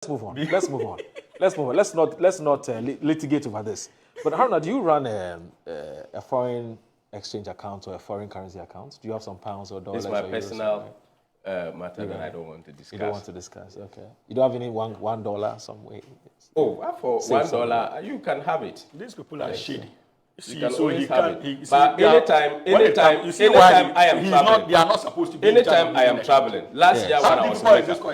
move on. Let's move on. Let's move on. Let's not litigate over this. But Haruna, do you run a foreign exchange account or a foreign currency account? Do you have some pounds or dollars? It's my personal matter that I don't want to discuss. You don't want to discuss, okay. You don't have any $1 some way? Oh, for $1, you can have it. These people are shady. You can always have it. But anytime I am traveling, they are not supposed to be. Anytime I am traveling. Last year when I was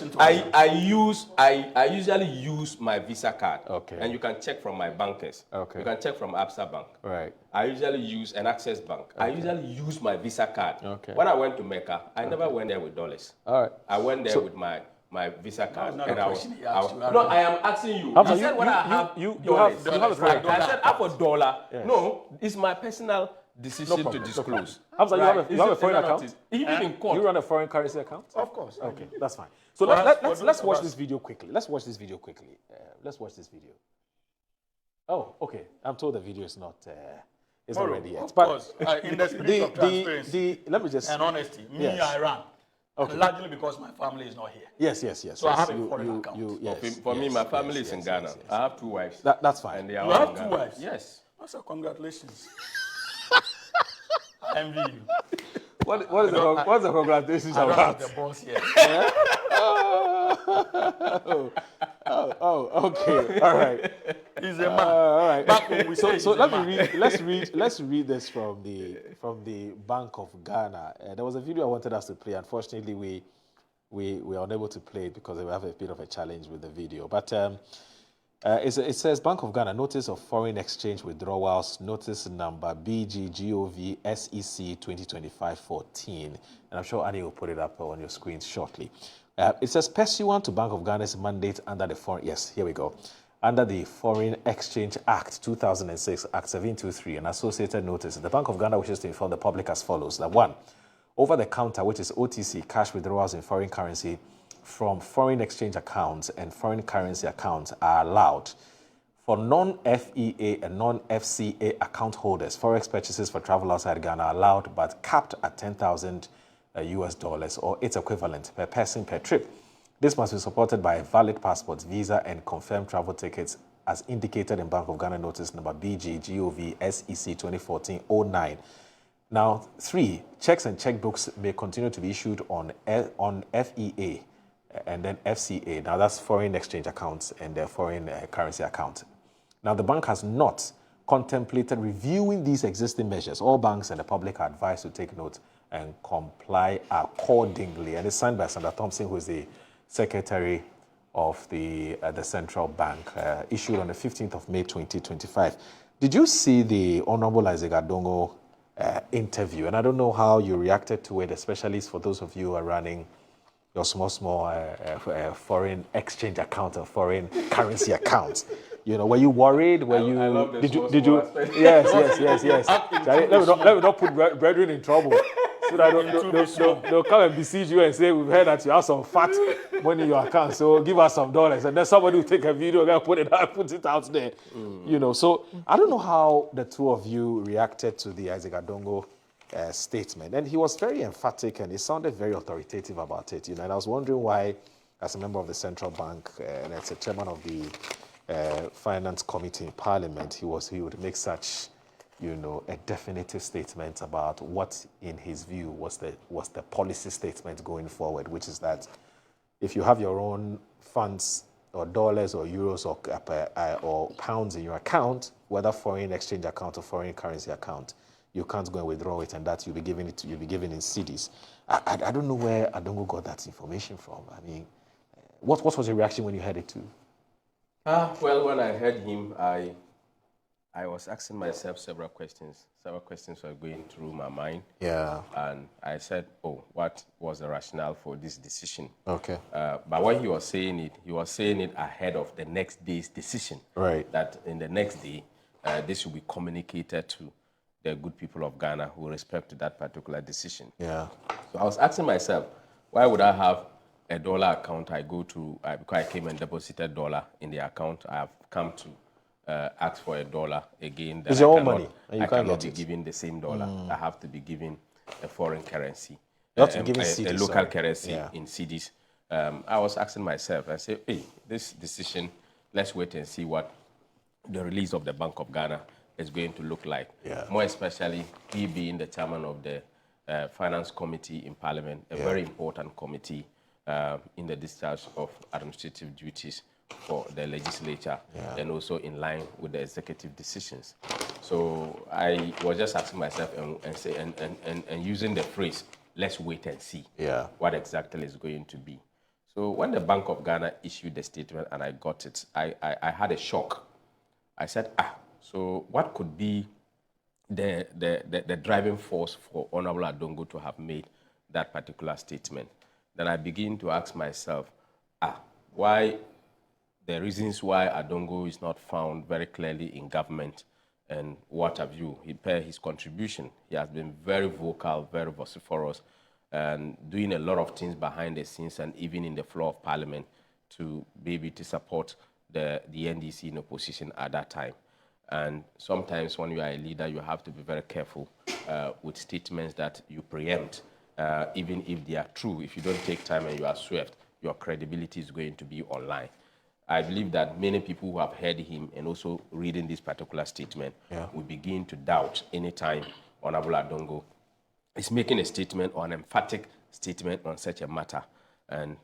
in Mecca, I usually use my Visa card. Okay. And you can check from my bankers. Okay. You can check from Absa Bank. Right. I usually use an Access Bank. Okay. I usually use my Visa card. Okay. When I went to Mecca, I never went there with dollars. All right. I went there with my Visa card. No, I am asking you. Hamza, You said when I have you have a right. I said up a dollar. Yes. No, it's my personal decision to disclose. Hamza, you have a foreign account? Even in court. You run a foreign currency account? Of course. Okay, that's fine. So let's watch this video quickly. Let's watch this video. Oh, okay. I'm told the video is not ready yet. Of course. In the spirit of transparency let me just and honesty, I ran. Okay. Largely because my family is not here. Yes. So I have a foreign account. For me, my family is in Ghana. I have 2 wives. That's fine. And they are you have 2 wives? Yes. So congratulations. I envy you. What's the congratulations about? I don't have the boss here. Yeah? Okay. All right. He's a man. All right. So let me read. Let's read this from the Bank of Ghana. There was a video I wanted us to play. Unfortunately, we were unable to play it because we have a bit of a challenge with the video. But it says Bank of Ghana notice of foreign exchange withdrawals, notice number BGGOV SEC 2025-14, and I'm sure Annie will put it up on your screens shortly. It says pursuant to Bank of Ghana's mandate under the under the Foreign Exchange Act 2006, Act 723, and associated notice, the Bank of Ghana wishes to inform the public as follows: that 1, over-the-counter, which is OTC, cash withdrawals in foreign currency from foreign exchange accounts and foreign currency accounts are allowed. For non-FEA and non-FCA account holders, forex purchases for travel outside Ghana are allowed, but capped at $10,000 US or its equivalent per person per trip. This must be supported by a valid passport, visa, and confirmed travel tickets as indicated in Bank of Ghana notice number BGGOV SEC 2014-09. Now, 3, checks and checkbooks may continue to be issued on FEA and then FCA. Now, that's foreign exchange accounts and their foreign currency accounts. Now, the bank has not contemplated reviewing these existing measures. All banks and the public are advised to take note and comply accordingly. And it's signed by Senator Thompson, who is the Secretary of the Central Bank, issued on the 15th of May, 2025. Did you see the Honorable Isaac Adongo interview? And I don't know how you reacted to it, especially for those of you who are running your small foreign exchange account or foreign currency accounts. You know, were you worried? Did you? Yes. Let me not put brethren in trouble. So that they'll come and besiege you and say, we've heard that you have some fat money in your account, so give us some dollars. And then somebody will take a video and put it out there. You know, so I don't know how the two of you reacted to the Isaac Adongo statement. And he was very emphatic and he sounded very authoritative about it. You know, and I was wondering why, as a member of the Central Bank and as a chairman of the Finance Committee in Parliament, he would make such, you know, a definitive statement about what, in his view, was the policy statement going forward, which is that if you have your own funds or dollars or euros or pounds in your account, whether foreign exchange account or foreign currency account, you can't go and withdraw it, and that you'll be given in cedis. I don't know where Adongo got that information from. I mean, what was your reaction when you heard it too? Well, when I heard him, I was asking myself several questions. Several questions were going through my mind. Yeah. And I said, what was the rationale for this decision? Okay. But when he was saying it ahead of the next day's decision. Right. That in the next day, this will be communicated to the good people of Ghana who respect that particular decision. Yeah. So I was asking myself, why would I have a dollar account I go to, because I came and deposited dollar in the account, I have come to ask for a dollar again. It's your own money. And you I can't cannot get be given the same dollar. I have to be given a foreign currency. You have to be given cedis, a local currency in cedis. I was asking myself, I said, hey, this decision, let's wait and see what the release of the Bank of Ghana is going to look like. Yeah. More especially, he being the chairman of the Finance Committee in Parliament, a very important committee in the discharge of administrative duties for the legislature, and also in line with the executive decisions. So I was just asking myself and using the phrase, let's wait and see what exactly is going to be. So when the Bank of Ghana issued the statement and I got it, I had a shock. I said, so what could be the driving force for Honorable Adongo to have made that particular statement? Then I begin to ask myself, why the reasons why Adongo is not found very clearly in government and what have you. His contribution, he has been very vocal, very vociferous, and doing a lot of things behind the scenes and even in the floor of Parliament to be able to support the NDC in opposition at that time. And sometimes when you are a leader, you have to be very careful with statements that you preempt, even if they are true. If you don't take time and you are swift, your credibility is going to be online. I believe that many people who have heard him and also reading this particular statement will begin to doubt anytime Honorable Adongo is making a statement or an emphatic statement on such a matter. And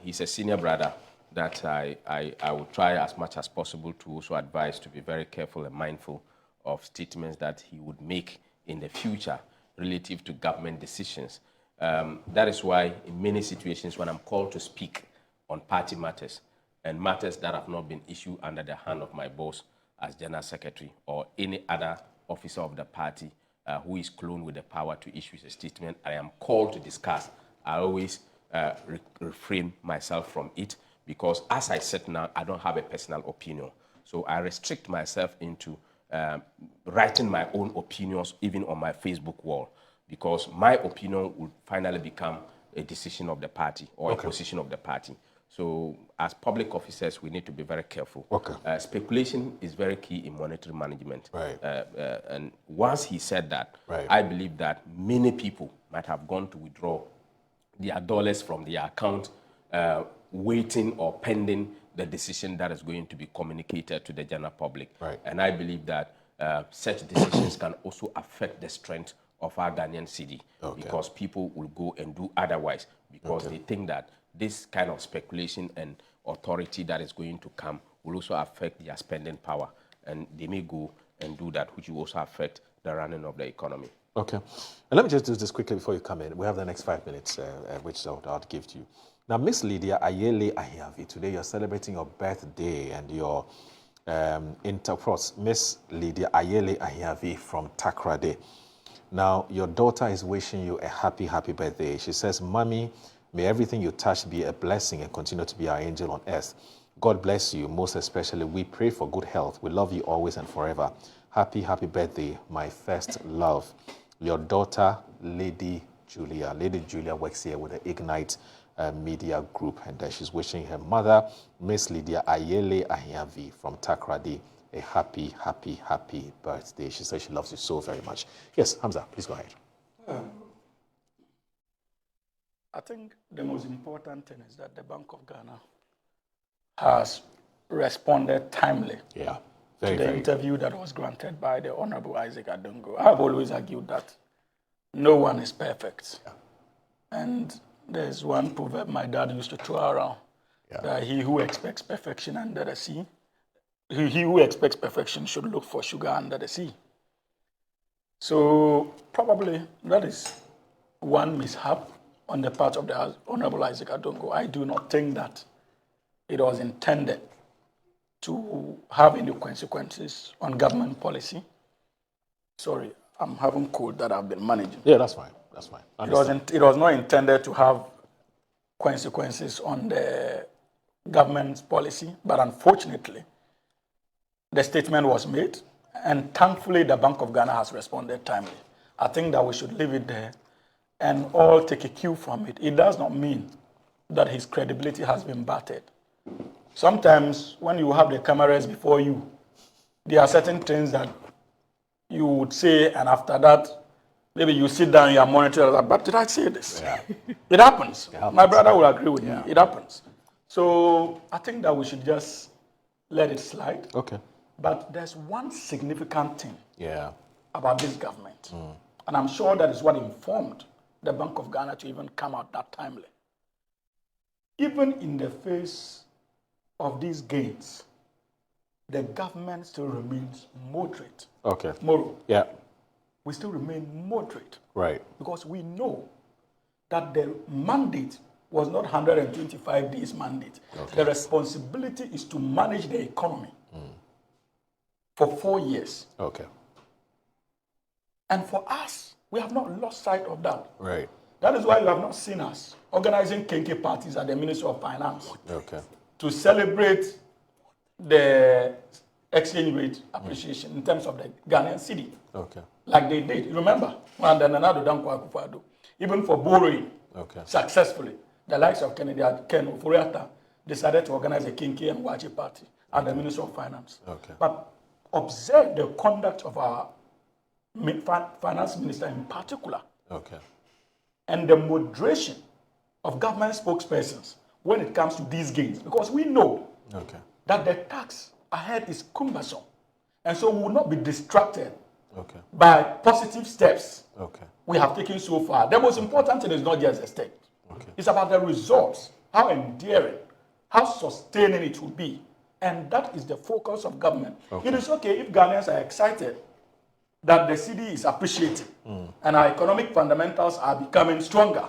he's a senior brother that I will try as much as possible to also advise to be very careful and mindful of statements that he would make in the future relative to government decisions. That is why in many situations when I'm called to speak on party matters and matters that have not been issued under the hand of my boss as General Secretary or any other officer of the party who is cloned with the power to issue a statement I am called to discuss, I always refrain myself from it because as I said now, I don't have a personal opinion. So I restrict myself into writing my own opinions even on my Facebook wall because my opinion will finally become a decision of the party or a position of the party. So as public officers, we need to be very careful. Speculation is very key in monetary management. And once he said that, I believe that many people might have gone to withdraw their dollars from their account, waiting or pending the decision that is going to be communicated to the general public. And I believe that such decisions can also affect the strength of our Ghanaian cedi because people will go and do otherwise because they think that this kind of speculation and authority that is going to come will also affect their spending power. And they may go and do that, which will also affect the running of the economy. And let me just do this quickly before you come in. We have the next 5 minutes, which I'll give to you. Now, Miss Lydia Ayele Ahiavi, today you're celebrating your birthday and your Miss Lydia Ayele Ahiavi from Takrade. Now, your daughter is wishing you a happy, happy birthday. She says, Mommy, may everything you touch be a blessing and continue to be our angel on earth. God bless you. Most especially, we pray for good health. We love you always and forever. Happy, happy birthday, my first love. Your daughter, Lady Julia. Lady Julia works here with the Ignite Media Group, and she's wishing her mother, Miss Lydia Ayele Ahiavi from Takradi, a happy, happy, happy birthday. She says she loves you so very much. Yes, Hamza, please go ahead. I think the most important thing is that the Bank of Ghana has responded timely to the interview that was granted by the Honorable Isaac Adongo. I have always argued that no one is perfect. And there's one proverb my dad used to throw around, that he who expects perfection under the sea, he who expects perfection should look for sugar under the sea. So probably that is one mishap on the part of the Honorable Isaac Adongo. I do not think that it was intended to have any consequences on government policy. Sorry, I'm having cold that I've been managing. Yeah, that's fine. That's fine. It was not intended to have consequences on the government's policy, but unfortunately, the statement was made, and thankfully, the Bank of Ghana has responded timely. I think that we should leave it there and all take a cue from it. It does not mean that his credibility has been battered. Sometimes when you have the cameras before you, there are certain things that you would say, and after that, Maybe you sit down, you are monitoring, but did I say this? Yeah. It happens. It happens. My brother will agree with me. It happens. So I think that we should just let it slide. Okay. But there's one significant thing about this government. And I'm sure that is what informed the Bank of Ghana to even come out that timely. Even in the face of these gains, the government still remains moderate. Okay. Moral. Yeah. We still remain moderate. Right. Because we know that the mandate was not 125 days mandate. Okay. The responsibility is to manage the economy for 4 years. Okay. And for us, we have not lost sight of that. Right. That is why you have not seen us organizing KK parties at the Ministry of Finance. Okay. To celebrate the exchange rate appreciation in terms of the Ghanaian cedi. Okay. Like they did. You remember? Even for borrowing successfully, the likes of Ken Oforiatta decided to organize a Kinki and Wachi party at the Ministry of Finance. Okay. But observe the conduct of our finance minister in particular. Okay. And the moderation of government spokespersons when it comes to these gains. Because we know that the tax ahead is cumbersome. And so we will not be distracted by positive steps we have taken so far. The most important thing is not just the step. It's about the results, how enduring, how sustaining it will be. And that is the focus of government. It is okay if Ghanaians are excited that the cedi is appreciating and our economic fundamentals are becoming stronger.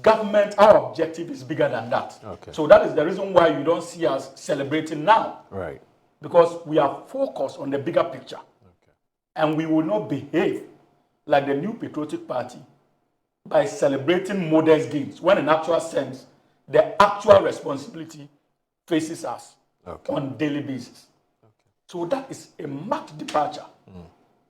Government, our objective is bigger than that. So that is the reason why you don't see us celebrating now. Right. Because we are focused on the bigger picture. And we will not behave like the New Patriotic Party by celebrating modest gains, when in actual sense, the actual responsibility faces us on daily basis. So that is a marked departure.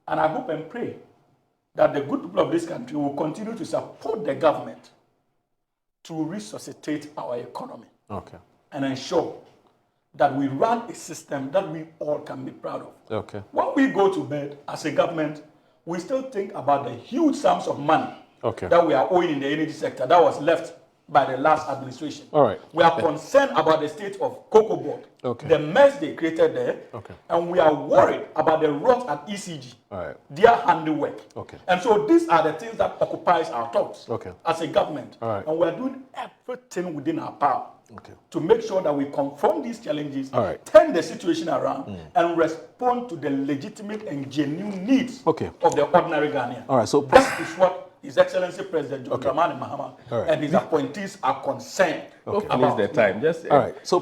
And I hope and pray that the good people of this country will continue to support the government to resuscitate our economy and ensure that we run a system that we all can be proud of. When we go to bed as a government, we still think about the huge sums of money that we are owing in the energy sector that was left by the last administration. We are concerned about the state of Cocoa Board, the mess they created there, and we are worried about the rot at ECG, their handiwork. And so these are the things that occupies our thoughts as a government. And we are doing everything within our power to make sure that we confront these challenges, turn the situation around, and respond to the legitimate and genuine needs of the ordinary Ghanaian. So that is what His Excellency President John Dramani Mahama and his appointees are concerned about. Please, the time. Just so